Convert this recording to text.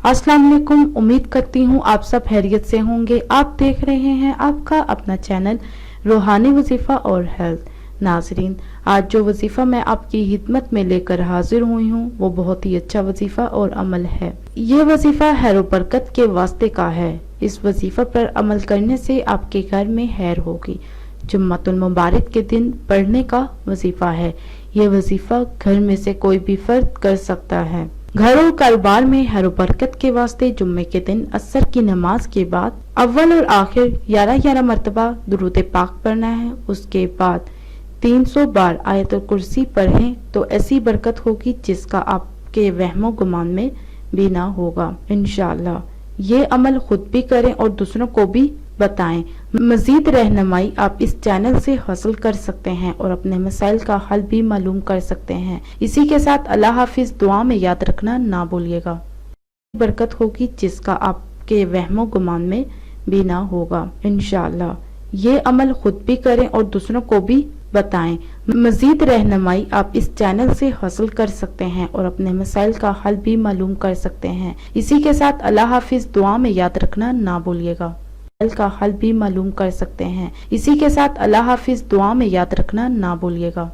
अस्सलाम वालेकुम। उम्मीद करती हूँ आप सब खैरियत से होंगे। आप देख रहे हैं आपका अपना चैनल रूहानी वजीफ़ा और हेल्थ। नाजरीन, आज जो वजीफ़ा मैं आपकी खिदमत में लेकर हाजिर हुई हूँ वो बहुत ही अच्छा वजीफ़ा और अमल है। ये वजीफ़ा खैर बरकत के वास्ते का है। इस वजीफ़ा पर अमल करने से आपके घर में खैर होगी। जुम्मतुल मुबारक के दिन पढ़ने का वजीफ़ा है। ये वजीफ़ा घर में से कोई भी फर्द कर सकता है। घर और कारोबार में खैर बरकत के वास्ते जुम्मे के दिन असर की नमाज के बाद अव्वल और आखिर 11 मरतबा दुरूद पाक पढ़ना है। उसके बाद 300 बार आयतुल कुर्सी पढ़ें तो ऐसी बरकत होगी जिसका आपके वहमो गुमान में भी ना होगा इंशाअल्लाह। ये अमल खुद भी करें और दूसरों को भी बताएं। मजीद रहनुमाई आप इस चैनल से हासिल कर सकते हैं और अपने मसाइल का हल भी मालूम कर सकते हैं। इसी के साथ अल्लाह हाफिज दुआ में याद रखना ना भूलिएगा। बरकत होगी जिसका आपके वहमो गुमान में भी ना होगा इंशाअल्लाह। ये अमल खुद भी करें और दूसरों को भी बताएं। मजीद रहनुमाई आप इस चैनल से हासिल कर सकते हैं और अपने मसाइल का हल भी मालूम कर सकते हैं। इसी के साथ अल्लाह हाफिज दुआ में याद रखना ना भूलिएगा। का हल भी मालूम कर सकते हैं। इसी के साथ अल्लाह हाफिज दुआ में याद रखना ना भूलिएगा।